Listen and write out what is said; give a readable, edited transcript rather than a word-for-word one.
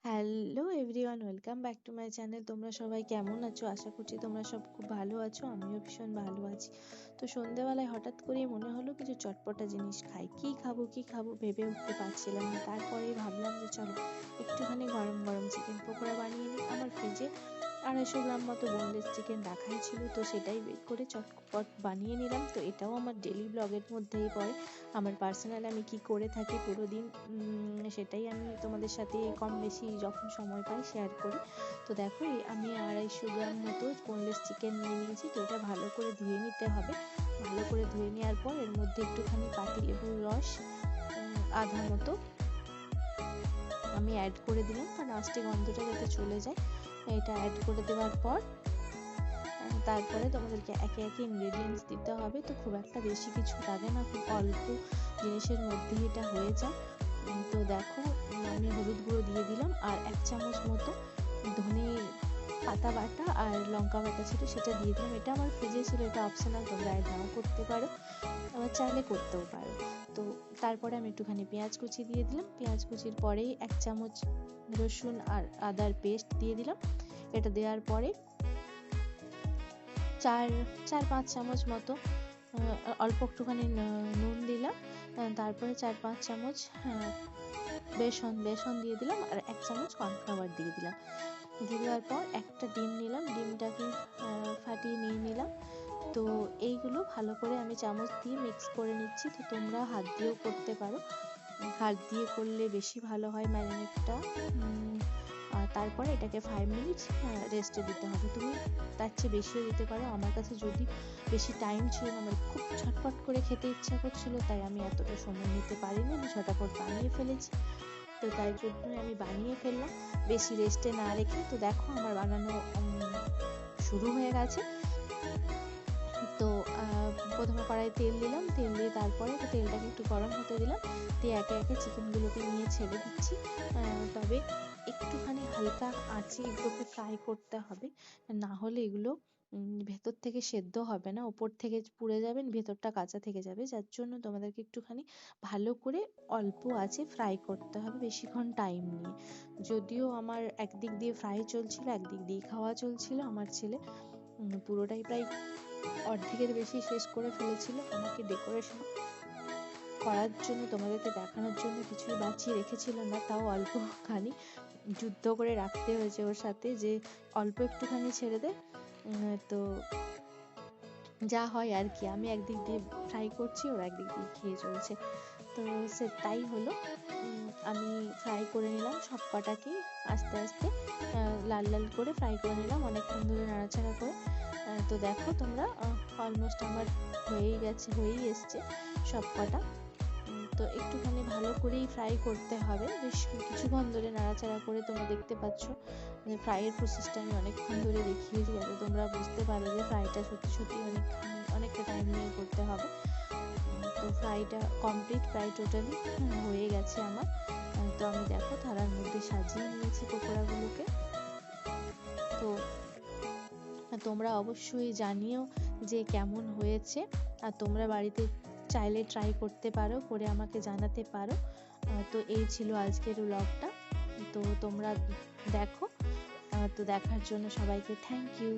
Hello everyone, welcome back to my channel. তোমরা সবাই কেমন আছো? আশা করছি তোমরা সব খুব ভালো আছো। আমিও ভীষণ ভালো আছি। তো সন্ধ্যেবেলায় হঠাৎ করেই মনে হলো কিছু চটপটা জিনিস খাই। কি খাবো কি খাবো ভেবে উঠতে পারছিলাম না। তারপরেই ভাবলাম যে চলো একটুখানি গরম গরম চিকেন পকোড়া বানিয়ে নিই। আমার ফ্রিজে 250 গ্রাম মতো বোনলেস চিকেন রাখাই ছিল, তো সেটাই বের করে চটপট বানিয়ে নিলাম। তো এটাও আমার ডেলি ব্লগের মধ্যেই পড়ে। আমার পার্সোনাল আমি কি করে থাকি পুরো দিন সেটাই আমি তোমাদের সাথে কম বেশি যখন সময় পাই শেয়ার করি। তো দেখো আমি 250 গ্রাম মতো বোনলেস চিকেন নিয়ে নিয়েছি। তো এটা ভালো করে ধুয়ে নিতে হবে। ভালো করে ধুয়ে নেওয়ার পর এর মধ্যে একটুখানি পাতিলেবুর রস আধা মতো আমি অ্যাড করে দিলাম, কারণ আস্তে গন্ধটা যাতে চলে যায়। এটা অ্যাড করে দেওয়ার পর তারপরে তোমাদেরকে একে একে ইনগ্রেডিয়েন্টস দিতে হবে। তো খুব একটা বেশি কিছু লাগে না, খুব অল্প জিনিসের মধ্যেই এটা হয়ে যায়। তো দেখো আমি হলুদ গুঁড়ো দিয়ে দিলাম, আর 1 চামচ মতো ধনে পাতা বাটা আর লঙ্কা বাটা ছিল সেটা দিয়ে দিলাম। এটা আমার ফ্রিজে ছিল, এটা অপশনাল, তোমরা অ্যাড নাও করতে পারো, আবার চাইলে করতেও পারো। তো তারপরে আমি একটুখানি পেঁয়াজ কুচি দিয়ে দিলাম। পেঁয়াজ কুচির পরেই 1 চামচ রসুন আর আদার পেস্ট দিয়ে দিলাম। এটা দেওয়ার পরে 4-5 চামচ মতো অল্প একটুখানি নুন দিলাম। তারপরে 4-5 চামচ বেসন দিয়ে দিলাম, আর 1 চামচ কর্নফ্লাওয়ার দিয়ে দিলাম। দিয়ে দেওয়ার পর একটা ডিম নিলাম, ডিমটাকে ফাটিয়ে নিয়ে নিলাম। তো এইগুলো ভালো করে আমি চামচ দিয়ে মিক্স করে নিচ্ছি। তো তোমরা হাত দিয়েও করতে পারো, হাত দিয়ে করলে বেশি ভালো হয় ম্যারিনেটটা। আর তারপরে এটাকে 5 মিনিটস রেস্টে দিতে হবে। তুমি তার চেয়ে বেশিও দিতে পারো। আমার কাছে যদি বেশি টাইম ছিল না, আমার খুব ঝটপট করে খেতে ইচ্ছা করছিল, তাই আমি এতটা সময় নিতে পারিনি, আমি ঝটাপট বানিয়ে ফেলেছি। তো তাই জন্যই আমি বানিয়ে ফেললাম বেশি রেস্টে না রেখে। তো দেখো আমার বানানো শুরু হয়ে গেছে। তো প্রথমে কড়াইয়ে তেল দিলাম, তেল দিয়ে তারপরে তেলটাকে একটু গরম হতে দিলাম, দিয়ে একে একে চিকেনগুলোকে নিয়ে ছেড়ে দিচ্ছি। তবে একটুখানি হালকা আঁচে এগুলোকে ফ্রাই করতে হবে, না হলে এগুলো ভেতর থেকে সেদ্ধ হবে না, ওপর থেকে পুড়ে যাবে, ভেতরটা কাঁচা থেকে যাবে। যার জন্য তোমাদেরকে একটুখানি ভালো করে অল্প আঁচে ফ্রাই করতে হবে, বেশিক্ষণ টাইম নিয়ে। যদিও আমার একদিক দিয়ে ফ্রাই চলছিল, একদিক দিয়ে খাওয়া চলছিল। আমার ছেলে পুরোটাই প্রায় অর্ধেকের বেশি শেষ করে ফেলেছিল। আমাকে ডেকোরেশন করার জন্য, তোমাদেরকে দেখানোর জন্য কিছুই বাঁচিয়ে রেখেছিল না, তাও অল্পখানি যুদ্ধ করে রাখতে হয়েছে ওর সাথে যে অল্প একটুখানি ছেড়ে দে। তো যা হয় আর কি, আমি একদিক দিয়ে ফ্রাই করছি, ওর একদিক দিয়ে খেয়ে চলছে। তো সে তাই হলো। আমি ফ্রাই করে নিলাম সব কটাকেই, আস্তে আস্তে লাল লাল করে ফ্রাই করে নিলাম, অনেকক্ষণ ধরে নাড়াচাড়া করে। তো দেখো তোমরা অলমোস্ট আমার হয়েই এসছে সব কটা। তো একটুখানি ভালো করেই ফ্রাই করতে হবে, বেশ কিছুক্ষণ ধরে নাড়াচাড়া করে। তোমরা দেখতে পাচ্ছ যে ফ্রাইয়ের প্রসেসটা আমি অনেকক্ষণ ধরে দেখিয়েছি, যাতে তোমরা বুঝতে পারো যে ফ্রাইটা সত্যি সত্যি অনেকটা টাইম নিয়ে করতে হবে। তো ফ্রাইটা কমপ্লিট, প্রায় টোটালি হয়ে গেছে আমার। তো আমি দেখো থালার মধ্যে সাজিয়ে নিয়েছি পকোড়াগুলোকে। তো তোমরা অবশ্যই জানিও যে কেমন হয়েছে, আর তোমরা বাড়িতে চাইলে ট্রাই করতে পারো, করে আমাকে জানাতে পারো। তো এই ছিল আজকের ব্লগটা। তো তোমরা দেখো। তো দেখার জন্য সবাইকে থ্যাংক ইউ।